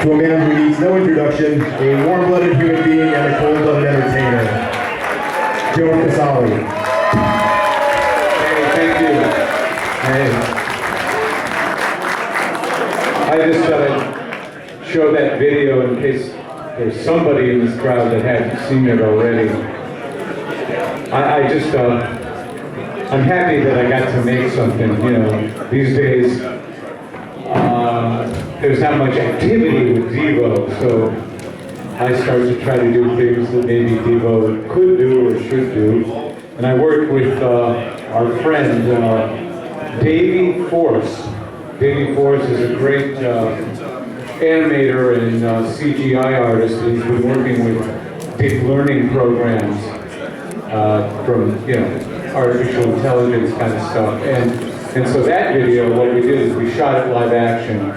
To a man who needs no introduction, a warm-blooded human being and a cold-blooded entertainer, Joe Casale. Hey, thank you. Hey. I just thought I'd show that video in case there's somebody in this crowd that hadn't seen it already. I'm happy that I got to make something, you know. These days, there's not much activity with Devo, so I started to try to do things that maybe Devo could do or should do. And I worked with our friend, Davey Force. Davey Force is a great animator and CGI artist. He's been working with deep learning programs from, you know, artificial intelligence kind of stuff. And so that video, what we did is we shot it live action,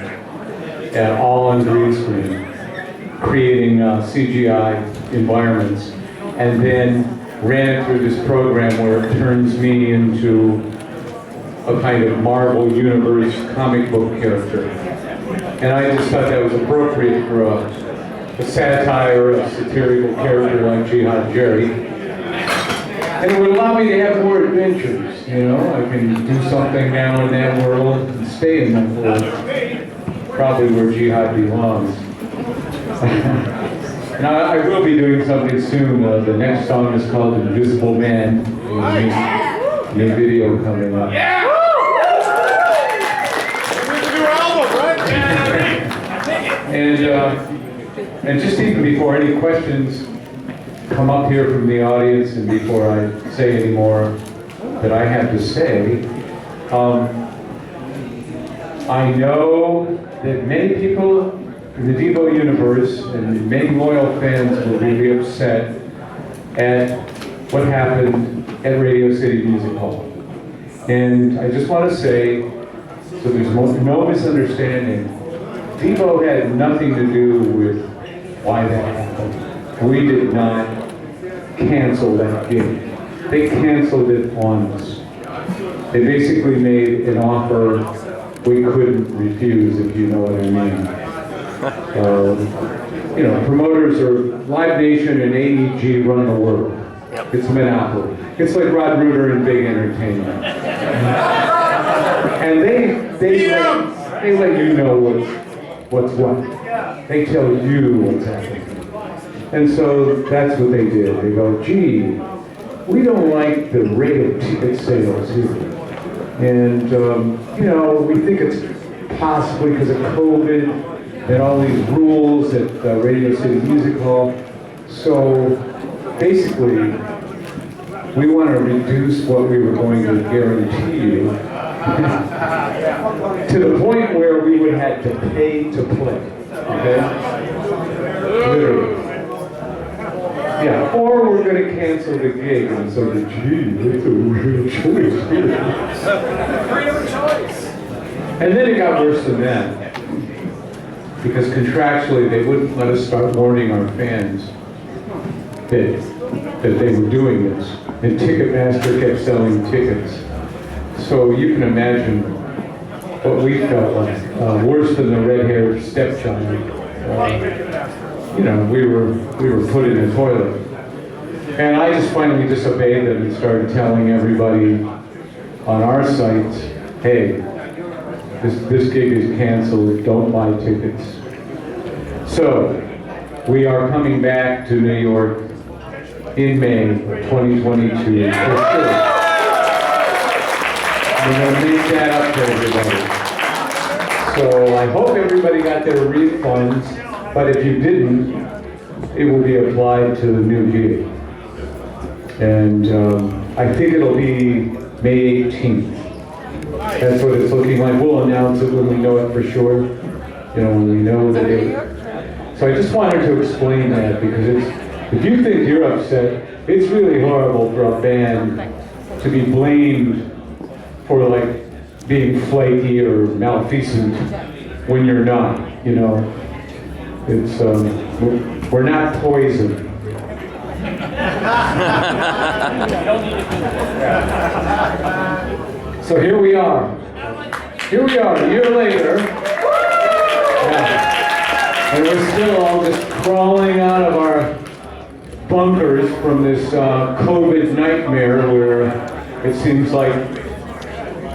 all on green screen, creating CGI environments, and then ran it through this program where it turns me into a kind of Marvel Universe comic book character. And I just thought that was appropriate for a satire, a satirical character like Jihad Jerry. And it would allow me to have more adventures, you know? I can do something now in that world and stay in that world, probably where Jihad belongs. And I will be doing something soon. The next song is called Invisible Man. New video coming up. Yeah! And just even before any questions come up here from the audience and before I say any more that I have to say, I know that many people in the Devo universe and many loyal fans were really upset at what happened at Radio City Music Hall. And I just want to say, so there's no misunderstanding, Devo had nothing to do with why that happened. We did not cancel that gig. They canceled it on us. They basically made an offer we couldn't refuse, if you know what I mean. You know, promoters are Live Nation and AEG run the world. It's a monopoly. It's like Rod Reuter and Big Entertainment. And they let you know what's what. They tell you what's happening. And so that's what they did. They go, gee, we don't like the rate of ticket sales here. And, you know, we think it's possibly because of COVID and all these rules at Radio City Music Hall. So basically, we want to reduce what we were going to guarantee you to the point where we would have to pay to play. Okay? Literally. Yeah, or we're going to cancel the gig. And so, gee, that's a real choice here. Freedom of choice. And then it got worse than that. Because contractually, they wouldn't let us start warning our fans that they were doing this. And Ticketmaster kept selling tickets. So you can imagine what we felt like. Worse than the red-haired stepchild. You know, we were put in the toilet. And I just finally disobeyed them and started telling everybody on our sites, hey, this gig is canceled, don't buy tickets. So, we are coming back to New York in May 2022 for sure. We're going to make that up to everybody. So I hope everybody got their refunds, but if you didn't, it will be applied to the new gig. And I think it'll be May 18th. That's what it's looking like. We'll announce it when we know it for sure. You know, when we know that it. So I just wanted to explain that because if you think you're upset, it's really horrible for a band to be blamed for like being flaky or malfeasant when you're not. You know, it's we're not poison. So here we are. Here we are, a year later. Yeah. And we're still all just crawling out of our bunkers from this COVID nightmare where it seems like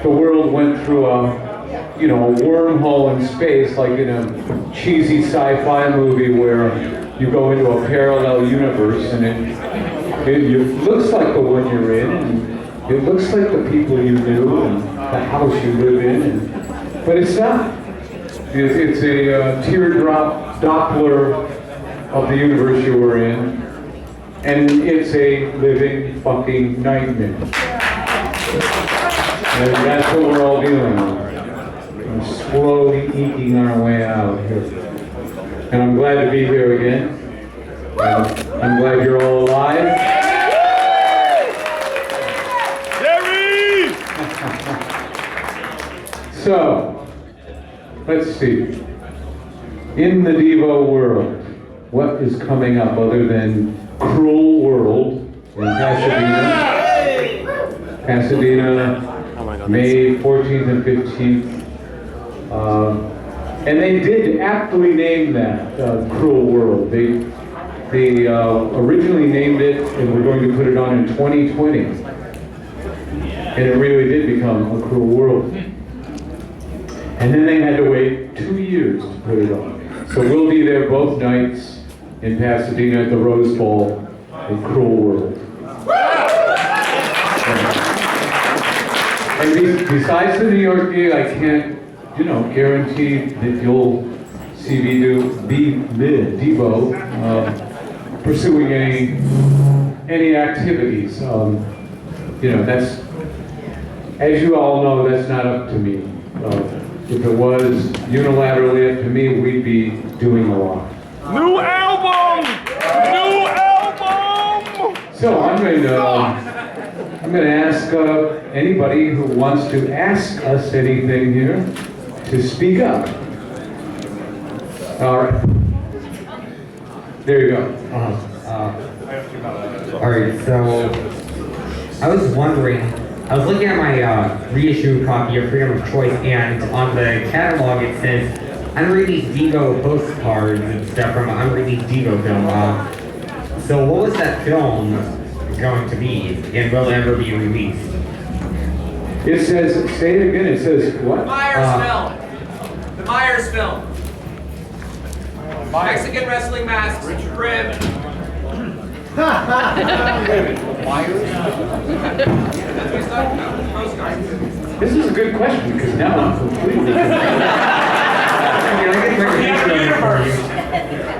the world went through a wormhole in space, like in a cheesy sci-fi movie where you go into a parallel universe and it looks like the one you're in, and it looks like the people you knew and the house you live in, but it's not. It's a teardrop Doppler of the universe you were in, and it's a living fucking nightmare. And that's what we're all dealing with. We're slowly eking our way out here. And I'm glad to be here again. I'm glad you're all alive. Jerry! So, let's see. In the Devo world, what is coming up other than Cruel World in Pasadena, May 14th and 15th. And they did aptly name that Cruel World. They originally named it, and we're going to put it on in 2020. And it really did become a cruel world. And then they had to wait 2 years to put it on. So we'll be there both nights in Pasadena at the Rose Bowl in Cruel World. And besides the New York gig, I can't, guarantee that you'll see me be Devo pursuing any activities. That's, as you all know, that's not up to me. If it was unilaterally up to me, we'd be doing a lot. New album! New album! So I'm going to ask anybody who wants to ask us anything here to speak up. All right. There you go. All right, so I was wondering, I was looking at my reissue copy of Freedom of Choice, and on the catalog it says unreleased Devo postcards and stuff from an unreleased Devo film. So what was that film going to be, and will it ever be released? It says, say it again, it says what? Myers film. The Myers film. Mexican wrestling masks, crib. This is a good question, because now I'm completely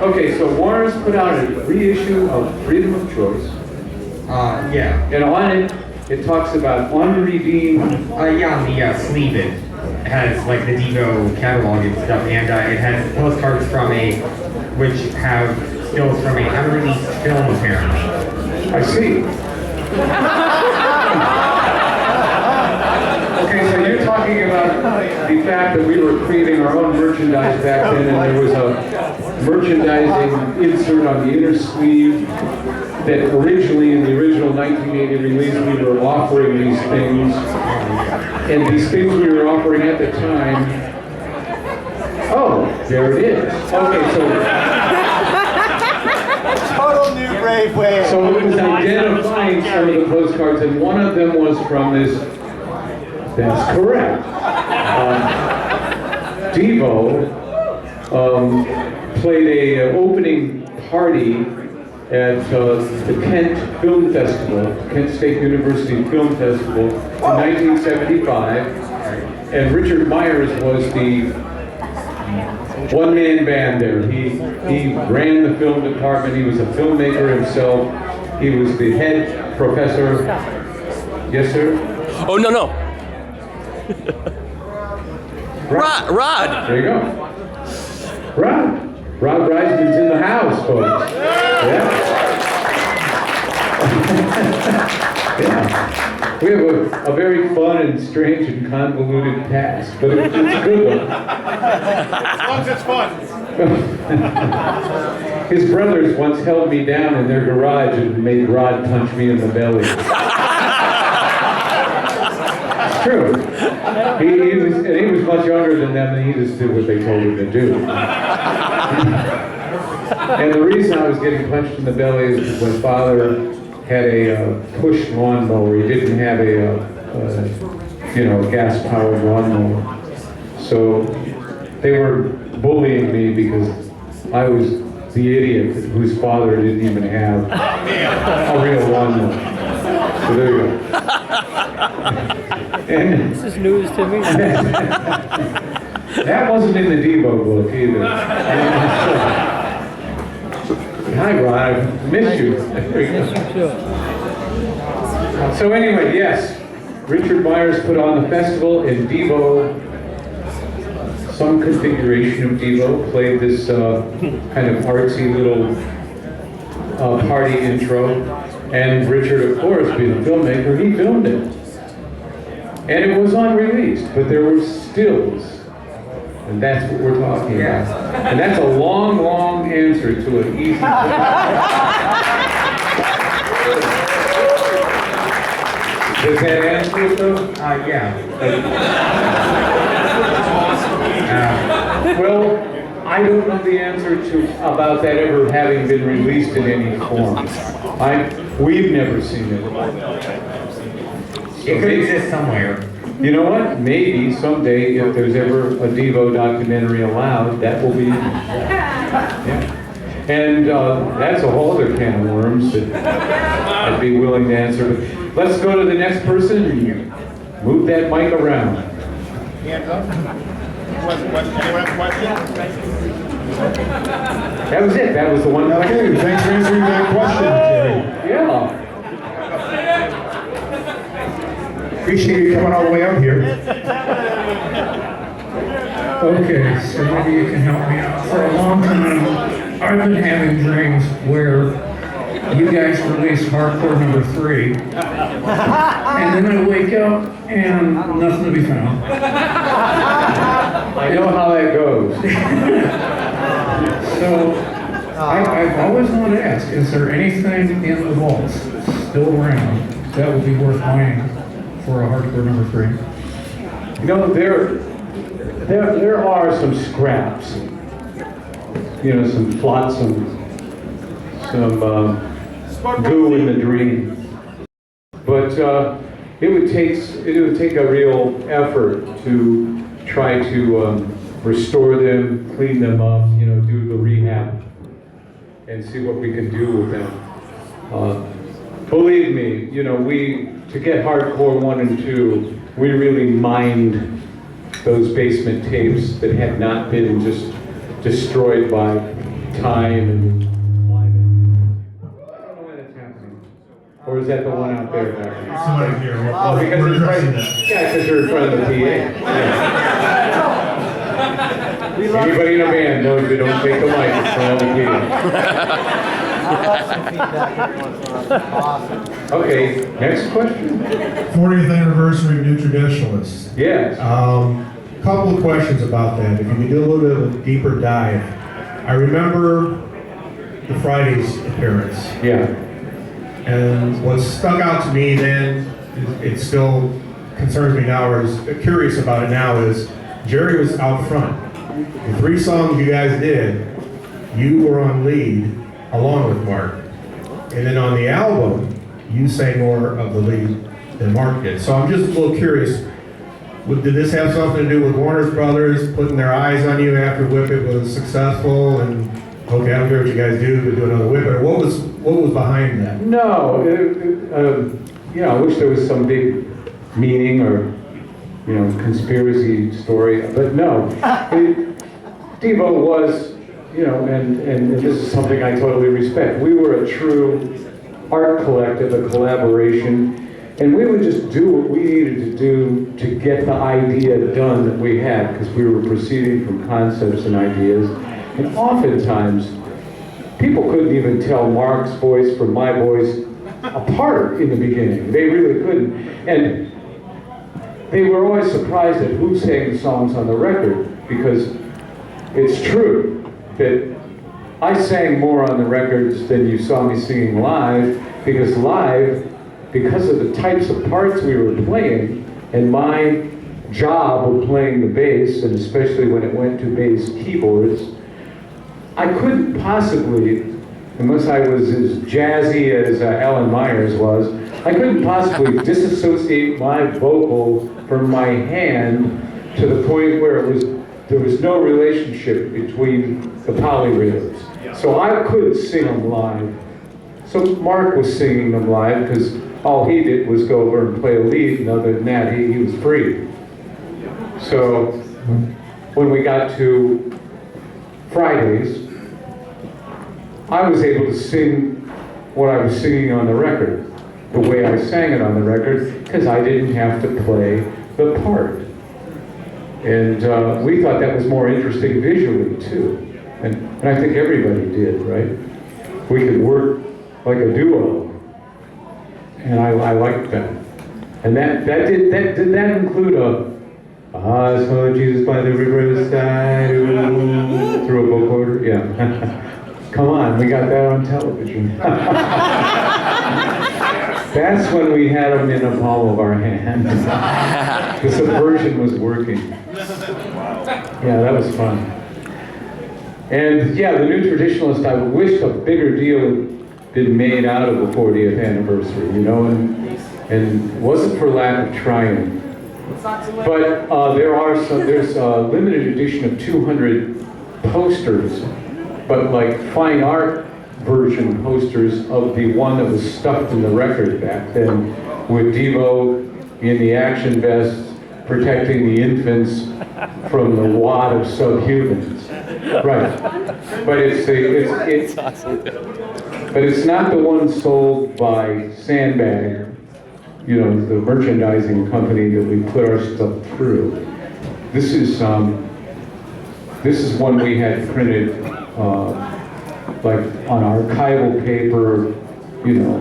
Okay, so Warner's put out a reissue of Freedom of Choice. Yeah. And on it, it talks about unredeemed. Yeah, on the sleeve it has like the Devo catalog and stuff, and it has postcards from which have stills from a unreleased film apparently. I see. Okay, so you're talking about the fact that we were creating our own merchandise back then, and there was a merchandising insert on the inner sleeve that originally, in the original 1980 release, we were offering these things. And these things we were offering at the time, oh, there it is. Okay, so Total new brave way. So it was identifying some of the postcards, and one of them was from this. That's correct. Devo played an opening party at the Kent Film Festival, Kent State University Film Festival in 1975, and Richard Myers was the one-man band there. He ran the film department. He was a filmmaker himself. He was the head professor. Yes, sir? Oh, no. Rod! There you go. Rod Reisman's in the house, folks. Yeah. Yeah. We have a very fun and strange and convoluted past, but it's a good one. As long as it's fun. His brothers once held me down in their garage and made Rod punch me in the belly. It's true. He was much younger than them, and he just did what they told him to do. And the reason I was getting punched in the belly is because my father had a push lawnmower. He didn't have a gas-powered lawnmower. So they were bullying me because I was the idiot whose father didn't even have a real lawnmower. So there you go. And This is news to me. that wasn't in the Devo book either. Hi, Rod. I missed you. So anyway, yes, Richard Myers put on the festival, and Devo, some configuration of Devo, played this kind of artsy little party intro. And Richard, of course, being a filmmaker, he filmed it. And it was unreleased, but there were stills. And that's what we're talking about. And that's a long, long answer to an easy question. Does that answer it though? Yeah. Well, I don't know the answer to about that ever having been released in any form. We've never seen it. It could exist somewhere. You know what? Maybe someday, if there's ever a Devo documentary allowed, that will be. Yeah. And that's a whole other can of worms that I'd be willing to answer. But let's go to the next person and move that mic around. Hands up. Anyone have a question? That was it. That was the one. Okay, thanks for answering that question, Jerry. Yeah. Appreciate you coming all the way up here. Okay, so maybe you can help me out. For a long time, I've been having dreams where you guys release hardcore number 3, and then I wake up and nothing to be found. I know how that goes. So I've always wanted to ask, is there anything in the vaults still around that would be worth buying for a hardcore number 3? You know, there are some scraps. You know, some flotsam, some goo in the dream. But it would take a real effort to try to restore them, clean them up, you know, do the rehab, and see what we can do with them. Believe me, you know, to get hardcore 1 and 2, we really mined those basement tapes that had not been just destroyed by time and climate. I don't know when that's happening. Or is that the one out there? Somebody here. Oh, because we're it's addressing right, that. yeah, because you're in front of the PA. Yeah. Anybody in a band knows they don't take the mic in front of the PA. Okay, next question. 40th anniversary of New Traditionalists. Yes. Couple of questions about that. If you could do a little bit of a deeper dive. I remember the Fridays appearance. Yeah. And what stuck out to me then, it still concerns me now, or is curious about it now, is Jerry was out front. The 3 songs you guys did, you were on lead along with Mark. And then on the album, you sang more of the lead than Mark did. So I'm just a little curious, did this have something to do with Warner Brothers putting their eyes on you after Whip It was successful and, okay, I don't care what you guys do, but do another Whip It? Or what was behind that? No, you know, I wish there was some big meaning or, you know, conspiracy story, but no. Devo was, you know, and this is something I totally respect. We were a true art collective, a collaboration, and we would just do what we needed to do to get the idea done that we had, because we were proceeding from concepts and ideas. And oftentimes, people couldn't even tell Mark's voice from my voice apart in the beginning. They really couldn't. And they were always surprised at who sang the songs on the record, because it's true that I sang more on the records than you saw me singing live, because live, because of the types of parts we were playing, and my job of playing the bass, and especially when it went to bass keyboards, I couldn't possibly, unless I was as jazzy as Alan Myers was, I couldn't possibly disassociate my vocal from my hand to the point where there was no relationship between the polyrhythms. So I could sing them live. So Mark was singing them live because all he did was go over and play a lead, and other than that, he was free. So when we got to Fridays, I was able to sing what I was singing on the record, the way I sang it on the record, because I didn't have to play the part. And we thought that was more interesting visually, too. And I think everybody did, right? We could work like a duo. And I liked that. And did that include I saw Jesus by the riverside, through a book order? Yeah. Come on, we got that on television. That's when we had them in the palm of our hand. The subversion was working. Yeah, that was fun. And yeah, the New Traditionalist, I wish a bigger deal had been made out of the 40th anniversary, you know, and it wasn't for lack of trying. But there's a limited edition of 200 posters, but like fine art version posters of the one that was stuffed in the record back then, with Devo in the action vest protecting the infants from the wad of subhumans. Right. But but it's not the one sold by Sandbag, you know, the merchandising company that we put our stuff through. This is one we had printed like on archival paper, you know,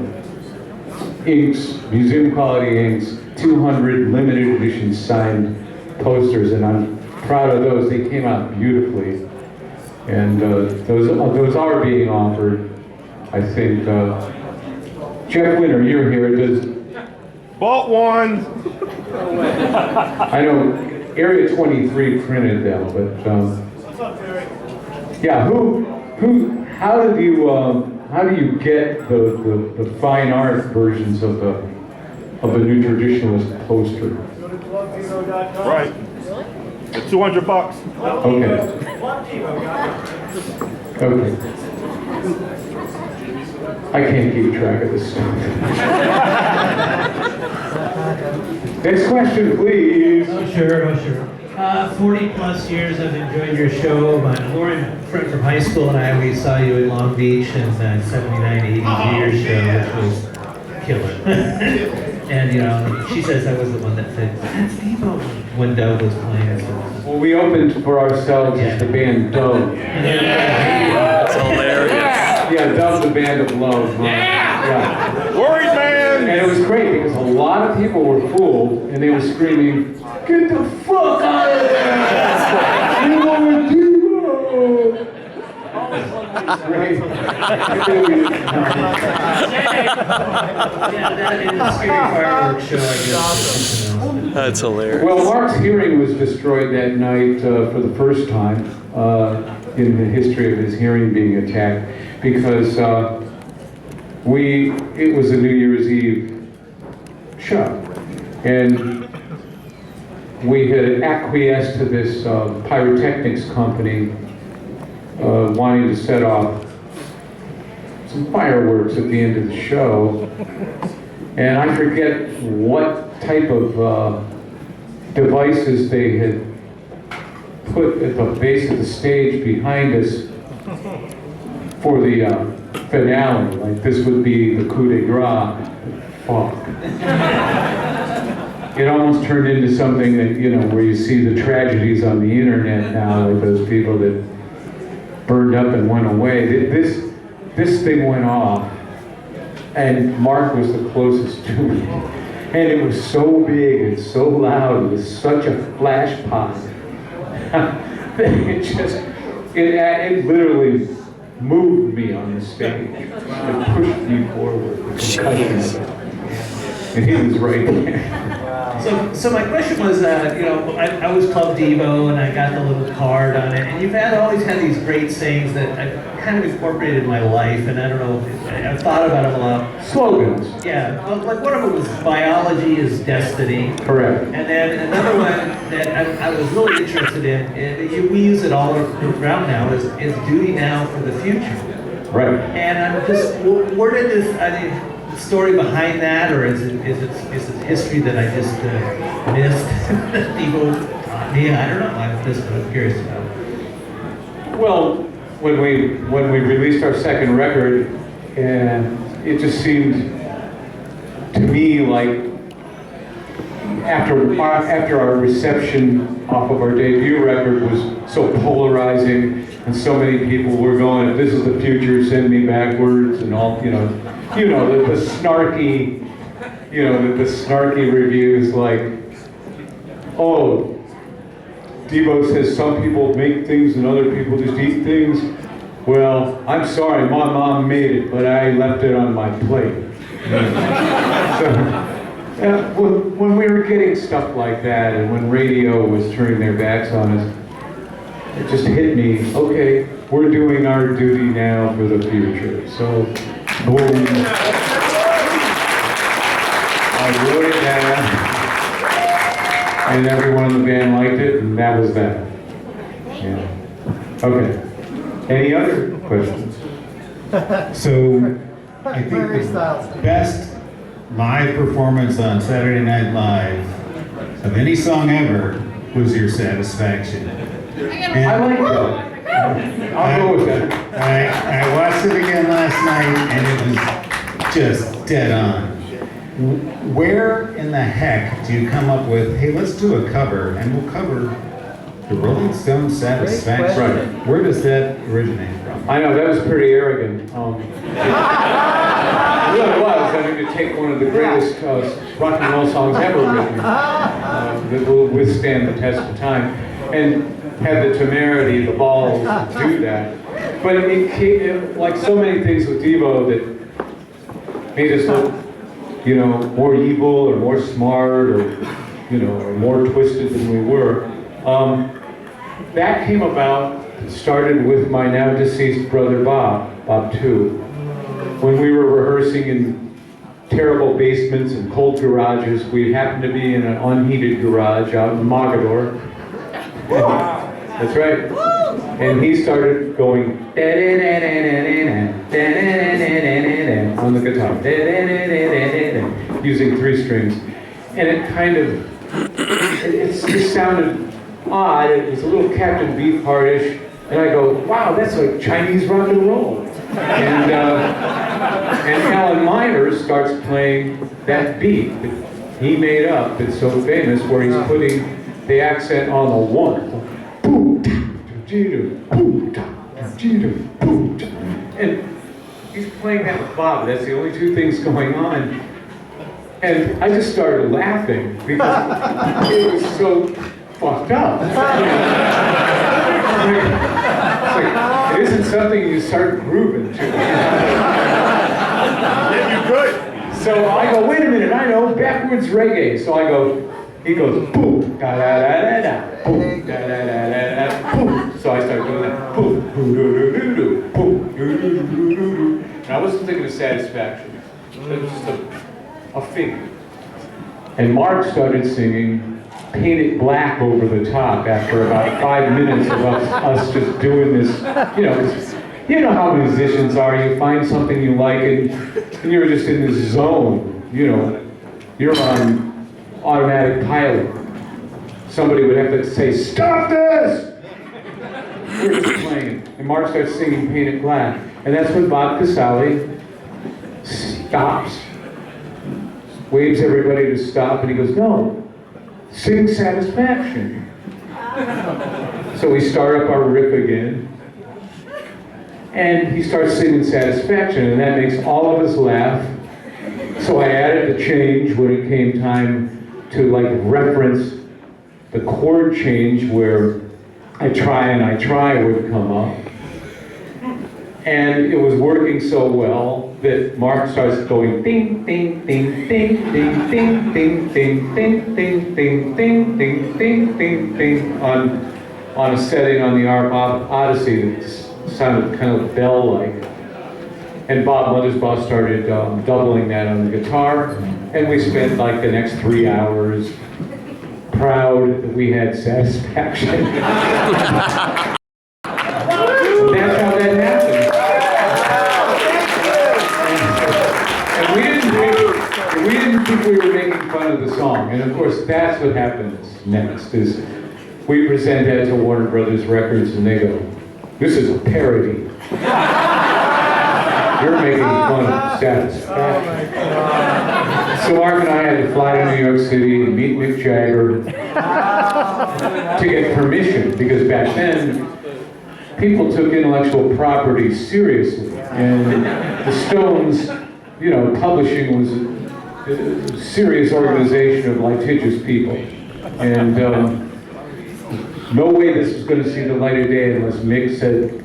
inks, museum quality inks, 200 limited edition signed posters, and I'm proud of those. They came out beautifully, and those are being offered. I think Jeff Winter, you're here. Bought one. I know Area 23 printed them, but yeah, how do you get the fine art versions of the New Traditionalist poster? Right. It's $200. Okay. Okay. I can't keep track of this stuff. Next question, please. Oh, sure. 40 plus years I've enjoyed your show. My Lauren, friend from high school, and I always saw you in Long Beach in the 79, 80 year show, which was killer. And, you know, she says I was the one that said, that's Devo, when Dove was playing. So. Well, we opened for ourselves as the band Dove. That's hilarious. Yeah, Dove's the band of love. Huh? Yeah. Worried man. And it was great because a lot of people were fooled and they were screaming, "Get the fuck out of there! You want to do?" Right. Yeah, that is a scary fireworks show, I guess. That's hilarious. Well, Mark's hearing was destroyed that night for the first time in the history of his hearing being attacked because it was a New Year's Eve show, and we had acquiesced to this pyrotechnics company wanting to set off some fireworks at the end of the show, and I forget what type of devices they had put at the base of the stage behind us for the finale. Like this would be the coup de grace. Fuck. It almost turned into something that, you know, where you see the tragedies on the internet now, like those people that burned up and went away. This thing went off, and Mark was the closest to it. And it was so big and so loud, it was such a flash pot. It literally moved me on the stage. It pushed me forward. The concussion of it. And he was right there. So my question was, I was Club Devo and I got the little card on it, and you've always had these great sayings that I've kind of incorporated in my life, and I don't know, I've thought about them a lot. Slogans. Yeah, like one of them was biology is destiny. Correct. And then another one that I was really interested in, and we use it all around now, is duty now for the future. Right. And I'm just, where did this, story behind that, or is it history that I just missed? People taught me. I don't know. I'm curious about it. Well, when we released our second record, and it just seemed to me like after our reception off of our debut record was so polarizing, and so many people were going, "This is the future, send me backwards," and all, the snarky, the snarky reviews like, "Oh, Devo says some people make things and other people just eat things." Well, I'm sorry, my mom made it, but I left it on my plate. When we were getting stuff like that, and when radio was turning their backs on us, it just hit me, okay, we're doing our duty now for the future. So, boom. I wrote it down, and everyone in the band liked it, and that was that. Yeah. Okay. Any other questions? So, I think the best live performance on Saturday Night Live of any song ever was your Satisfaction. And I like that. I'll go with that. I watched it again last night, and it was just dead on. Where in the heck do you come up with, hey, let's do a cover, and we'll cover the Rolling Stones' Satisfaction? Right. Where does that originate from? I know, that was pretty arrogant. It really was. I mean, to take one of the greatest rock and roll songs ever written that will withstand the test of time, and have the temerity, the balls to do that. But it, like so many things with Devo that made us look, more evil or more smart or, or more twisted than we were. That came about, started with my now deceased brother Bob too. When we were rehearsing in terrible basements and cold garages, we happened to be in an unheated garage out in Mogador. That's right. And he started going on the guitar, using 3 strings. And it kind of, it sounded odd. It was a little Captain Beefheart-ish. And I go, wow, that's like Chinese rock and roll. And Alan Miners starts playing that beat that he made up that's so famous, where he's putting the accent on the 1. And he's playing that with Bob. That's the only 2 things going on. And I just started laughing because it was so fucked up. It isn't something you start grooving to. Yeah, you could. So I go, wait a minute, I know, backwards reggae. So I go, he goes, boom, da da da da da, boom, da da da da da, boom. So I started doing that, boom, boom, doo doo doo doo, boom, doo doo doo doo doo. And I wasn't thinking of Satisfaction. It was just a figure. And Mark started singing Paint It Black over the top after about 5 minutes of us just doing this, 'cause you know how musicians are. You find something you like and you're just in this zone, you're on automatic pilot. Somebody would have to say, stop this! We're just playing. And Mark starts singing Paint It Black. And that's when Bob Casale stops, waves everybody to stop, and he goes, no, sing Satisfaction. So we start up our riff again, and he starts singing Satisfaction, and that makes all of us laugh. So I added the change when it came time to reference the chord change where I try would come up. And it was working so well that Mark starts going ding, ding, ding, ding, ding, ding, ding, ding, ding, ding, ding, ding, ding, ding, ding, ding, on a setting on the Arp Odyssey that sounded kind of bell-like. And Bob Mothersbaugh started doubling that on the guitar, and we spent like the next 3 hours proud that we had satisfaction. That's how that happened. And we didn't think we were making fun of the song. And of course, that's what happens next, is we present that to Warner Brothers Records, and they go, "This is a parody. You're making fun of satisfaction." So Mark and I had to fly to New York City and meet Mick Jagger to get permission, because back then, people took intellectual property seriously. And the Stones, publishing was a serious organization of litigious people. And no way this was going to see the light of day unless Mick said,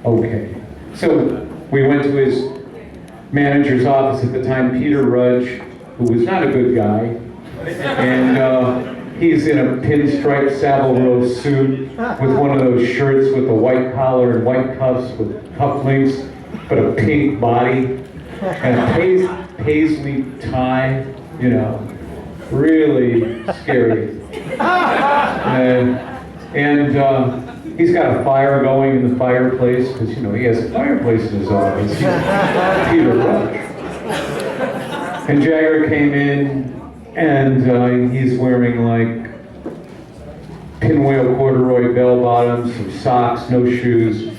okay. So we went to his manager's office at the time, Peter Rudge, who was not a good guy. And he's in a pinstripe Savile Row suit with one of those shirts with a white collar and white cuffs with cufflinks, but a pink body, and a paisley tie, really scary. And he's got a fire going in the fireplace, because, he has a fireplace in his office. Peter Rudge. And Jagger came in, and he's wearing like pinwheel corduroy bell bottoms, some socks, no shoes,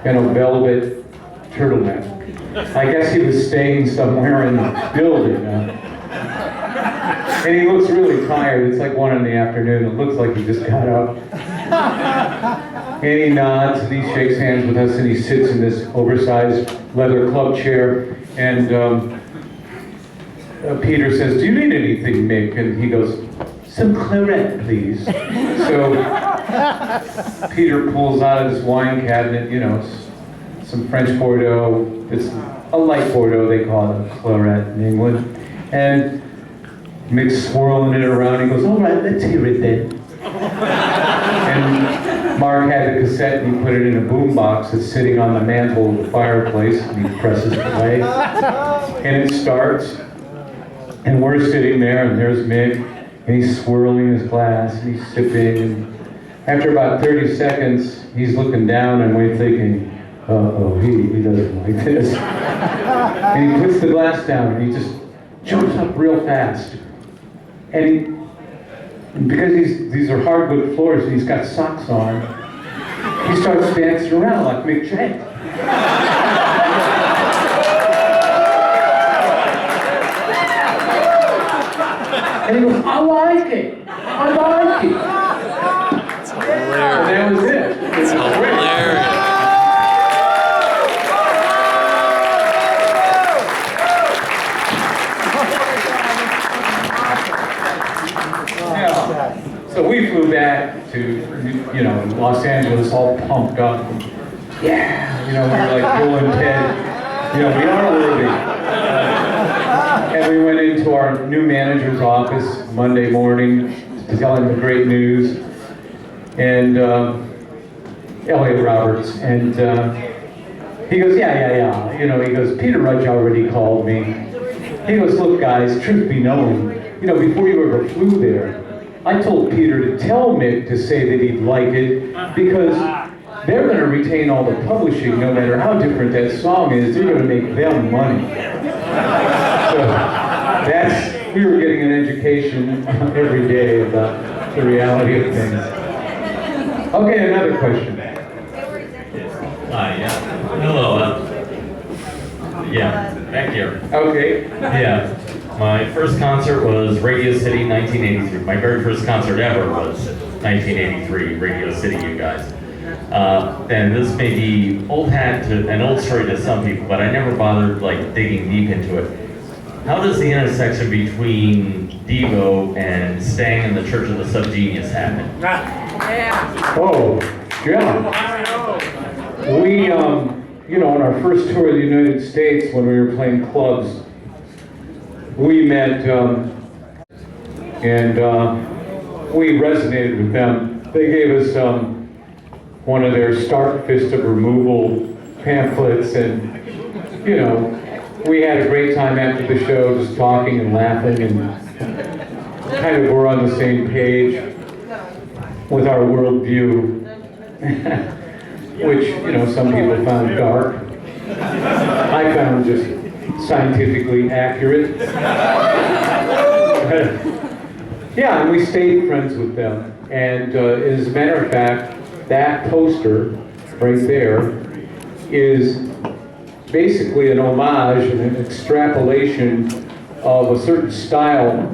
and a velvet turtleneck. I guess he was staying somewhere in the building. And he looks really tired. It's like 1 PM. It looks like he just got up. And he nods, and he shakes hands with us, and he sits in this oversized leather club chair. And Peter says, "Do you need anything, Mick?" And he goes, "Some claret, please." So Peter pulls out of this wine cabinet, some French Bordeaux. It's a light Bordeaux, they call it a claret in England. And Mick's swirling it around. He goes, "All right, let's hear it then." And Mark had the cassette, and he put it in a boombox that's sitting on the mantle of the fireplace, and he presses play. And it starts. And we're sitting there, and there's Mick, and he's swirling his glass, and he's sipping. And after about 30 seconds, he's looking down, and we're thinking, uh-oh, he doesn't like this. And he puts the glass down, and he just jumps up real fast. And because these are hardwood floors, and he's got socks on, he starts dancing around like Mick Jagger. And he goes, "I like it. I like it." It's hilarious. And that was it. It's hilarious. Yeah. So we flew back to, Los Angeles all pumped up. Yeah, we were like Bill and Ted. We are worthy. And we went into our new manager's office Monday morning to tell him the great news. And Elliot Roberts. And he goes, yeah. He goes, "Peter Rudge already called me." He goes, "Look, guys, truth be known, before you ever flew there, I told Peter to tell Mick to say that he'd like it, because they're going to retain all the publishing no matter how different that song is. They're going to make them money." So we were getting an education every day about the reality of things. Okay, another question. Hi, yeah. Hello. Back here. Okay. Yeah. My first concert was Radio City 1983. My very first concert ever was 1983, Radio City, you guys. And this may be an old story to some people, but I never bothered digging deep into it. How does the intersection between Devo and staying in the Church of the Subgenius happen? Oh, yeah. We, on our first tour of the United States, when we were playing clubs, we met, and we resonated with them. They gave us one of their stark fist of removal pamphlets, and we had a great time after the show, just talking and laughing, and kind of were on the same page with our worldview, which some people found dark. I found just scientifically accurate. Yeah, and we stayed friends with them. And as a matter of fact, that poster right there is basically an homage and an extrapolation of a certain style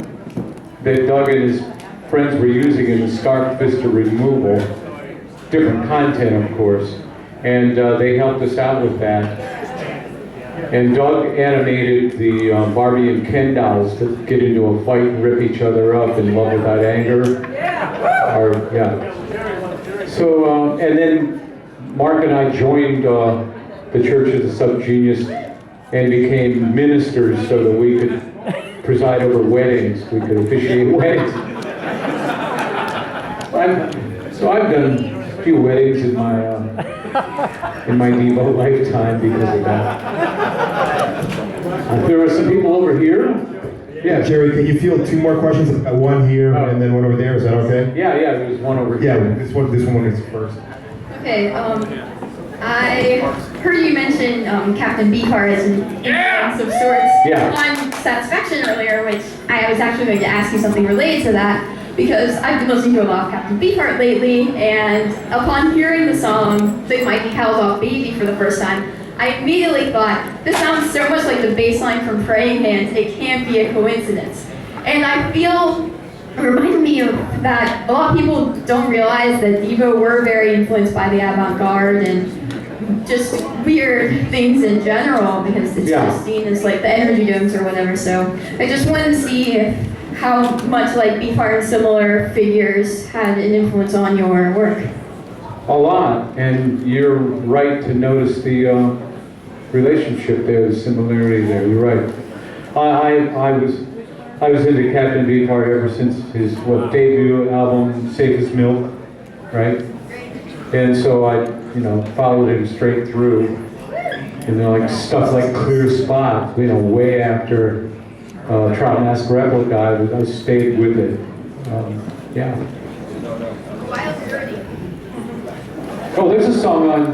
that Doug and his friends were using in the Stark Fist of Removal. Different content, of course. And they helped us out with that. And Doug animated the Barbie and Ken dolls to get into a fight and rip each other up in Love Without Anger. So, and then Mark and I joined the Church of the Subgenius and became ministers so that we could preside over weddings. We could officiate weddings. So I've done a few weddings in my Devo lifetime because of that. There are some people over here. Yeah, Jerry, can you field 2 more questions? One here and then one over there. Is that okay? Yeah, there's one over Yeah, here. this one is first. Okay, I heard you mention Captain Beefheart as an influence of sorts on Satisfaction earlier, which I was actually going to ask you something related to that, because I've been listening to a lot of Captain Beefheart lately, and upon hearing the song "Big Mikey Howls Off Baby" for the first time, I immediately thought, this sounds so much like the bass line from Praying Hands, it can't be a coincidence. And I feel it reminded me of that a lot of people don't realize that Devo were very influenced by the avant-garde and just weird things in general, because it's just seen as like the energy domes or whatever. So I just wanted to see how much like Beefheart and similar figures had an influence on your work. A lot, and you're right to notice the relationship there, the similarity there. You're right. I was into Captain Beefheart ever since his debut album, Safe as Milk, right? And so I followed him straight through, like stuff like Clear Spot, way after Trout Mask Replica. I stayed with it. Oh, there's a song on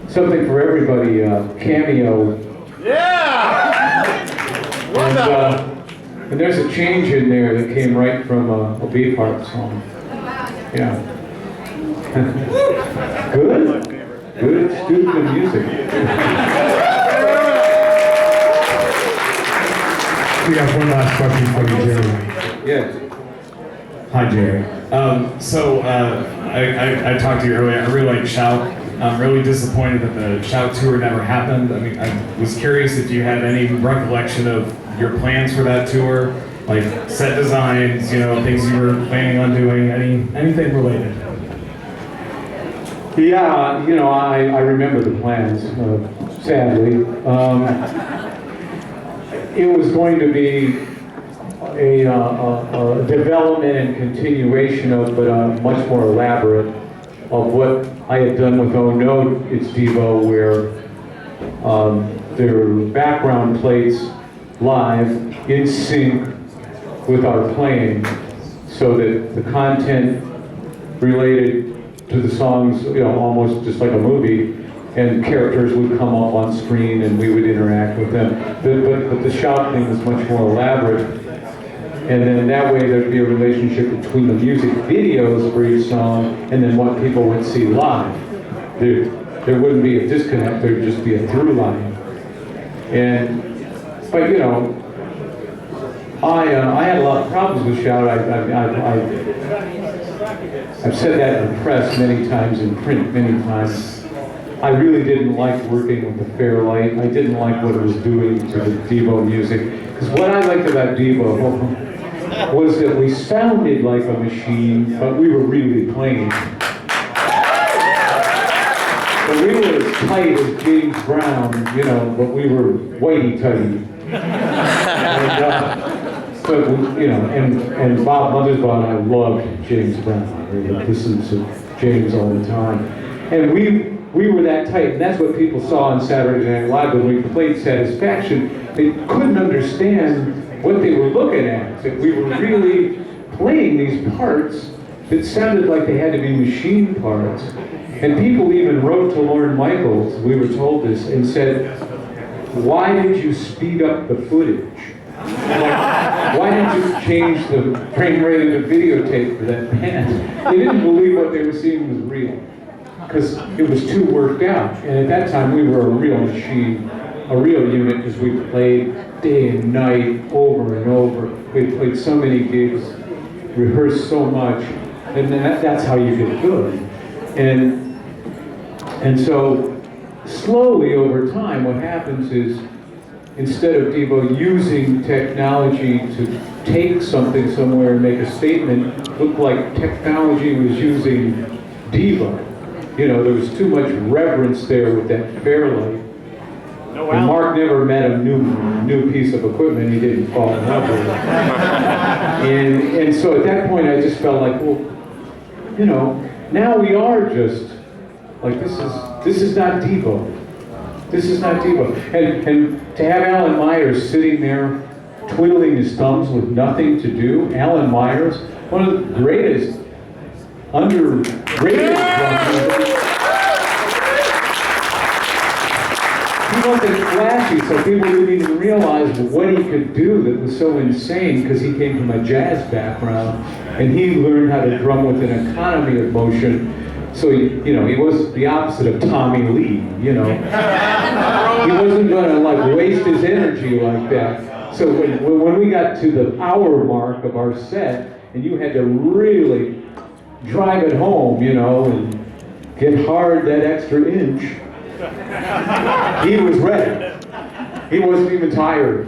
Something for Everybody, Cameo. And there's a change in there that came right from a Beefheart song. Yeah. Good student of music. We have one last question for you, Jerry. Yes. Hi, Jerry. I talked to you earlier. I really like Shout. I'm really disappointed that the Shout tour never happened. I mean, I was curious if you had any recollection of your plans for that tour, like set designs, things you were planning on doing, anything related. Yeah, I remember the plans, sadly. It was going to be a development and continuation of, but much more elaborate, of what I had done with Oh No, It's Devo, where there were background plates live in sync with our playing, so that the content related to the songs, almost just like a movie, and characters would come up on screen and we would interact with them. But the Shout thing was much more elaborate. And then that way there'd be a relationship between the music videos for each song and then what people would see live. There wouldn't be a disconnect, there'd just be a through line. But I had a lot of problems with Shout. I've said that in the press many times, in print many times. I really didn't like working with the Fairlight. I didn't like what it was doing to the Devo music. Because what I liked about Devo was that we sounded like a machine, but we were really playing. So we were as tight as James Brown, you know, but we were whitey-tighty. But you know, and Bob Mothersbaugh and I loved James Brown. We listened to James all the time. And we were that tight, and that's what people saw on Saturday Night Live when we played Satisfaction. They couldn't understand what they were looking at, that we were really playing these parts that sounded like they had to be machine parts. And people even wrote to Lorne Michaels, we were told this, and said, why did you speed up the footage? Why didn't you change the frame rate of the videotape for that band? They didn't believe what they were seeing was real, because it was too worked out. And at that time, we were a real machine, a real unit, because we played day and night, over and over. We played so many gigs, rehearsed so much, and then that's how you get good. And so, slowly over time, what happens is, instead of Devo using technology to take something somewhere and make a statement, it looked like technology was using Devo. You know, there was too much reverence there with that Fairlight. And Mark never met a new piece of equipment he didn't fall in love with. And so at that point I just felt like, well, you know, now we are just, like, this is not Devo. This is not Devo. And to have Alan Myers sitting there twiddling his thumbs with nothing to do, Alan Myers, one of the greatest, underrated drummers. He wasn't flashy, so people didn't even realize what he could do that was so insane, because he came from a jazz background, and he learned how to drum with an economy of motion. So, you know, he was the opposite of Tommy Lee, you know. He wasn't going to, like, waste his energy like that. So when we got to the hour mark of our set, and you had to really drive it home, you know, and get hard that extra inch, he was ready. He wasn't even tired,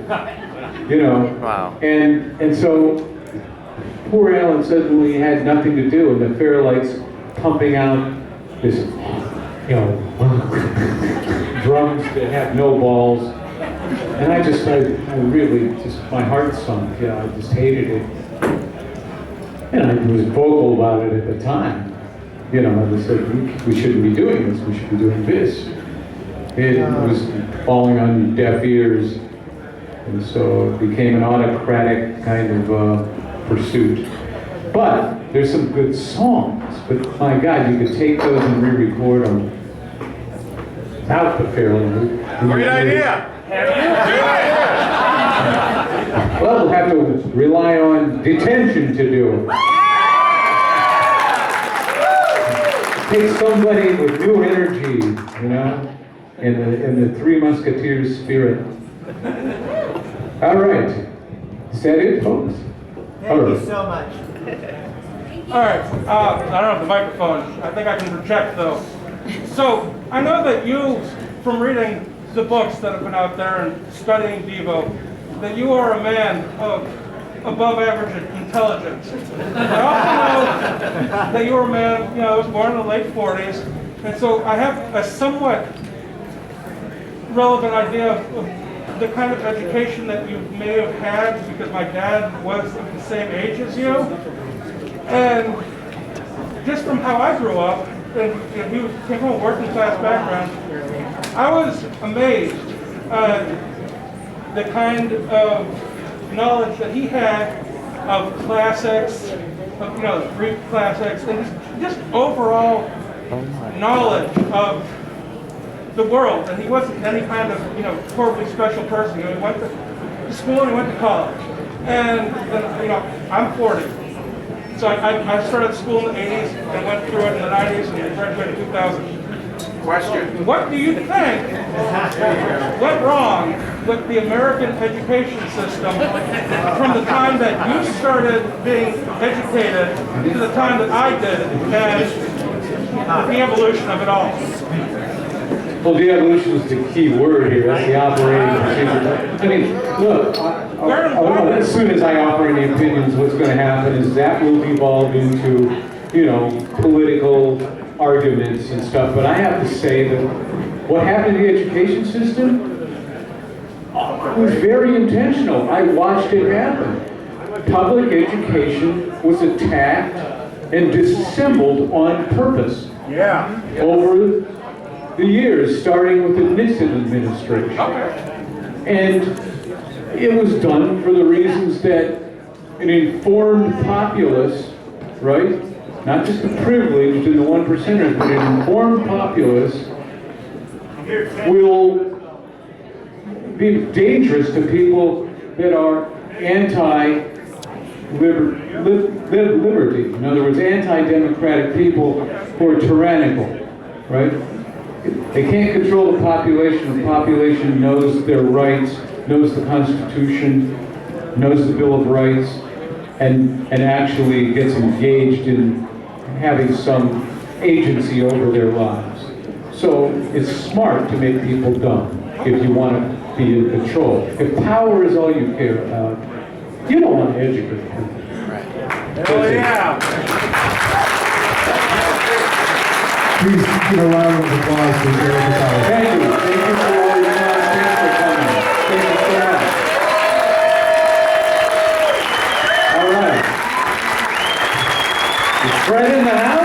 you know. Wow. And so poor Alan suddenly had nothing to do, and the Fairlight's pumping out this, you know, drums that have no balls. And I really just, my heart sunk, you know, I just hated it. And I was vocal about it at the time. You know, I said, we shouldn't be doing this, we should be doing this. It was falling on deaf ears. And so it became an autocratic kind of pursuit. But there's some good songs. But my God, you could take those and re-record them without the Fairlight. Great idea! Well, we'll have to rely on detention to do it. Take somebody with new energy, you know, in the Three Musketeers spirit. All right. Is that it, folks? Thank you so much. All right, I don't have the microphone. I think I can project though. So I know that you, from reading the books that have been out there and studying Devo, that you are a man of above average intelligence. I also know that you are a man, you know, was born in the late 40s, and so I have a somewhat relevant idea of the kind of education that you may have had, because my dad was of the same age as you. And just from how I grew up, and he came from a working class background, I was amazed at the kind of knowledge that he had of classics, of, you know, Greek classics, and just overall knowledge of the world. And he wasn't any kind of, you know, horribly special person. You know, he went to school and he went to college. And you know, I'm 40. So I started school in the 80s and went through it in the 90s and graduated in 2000. Question. What do you think went wrong with the American education system from the time that you started being educated to the time that I did, and the evolution of it all? Well, de-evolution is the key word here. That's the operating procedure. I mean, look, as soon as I offer any opinions, what's going to happen is that will evolve into, you know, political arguments and stuff. But I have to say that What happened in the education system? It was very intentional. I watched it happen. Public education was attacked and disassembled on purpose. Yeah. Over the years, starting with the Nixon administration. And it was done for the reasons that an informed populace, right? Not just the privileged and the 1%ers, but an informed populace will be dangerous to people that are anti-liberty. In other words, anti-democratic people who are tyrannical, right? They can't control the population. The population knows their rights, knows the Constitution, knows the Bill of Rights, and actually gets engaged in having some agency over their lives. So it's smart to make people dumb if you want to be in control. If power is all you care about, you don't want to educate people. Hell yeah. Please give a round of applause for Jerry Casale. Thank you. Thank you for all your time. Thanks for coming. Thank you so much. All right. Is Fred in the house?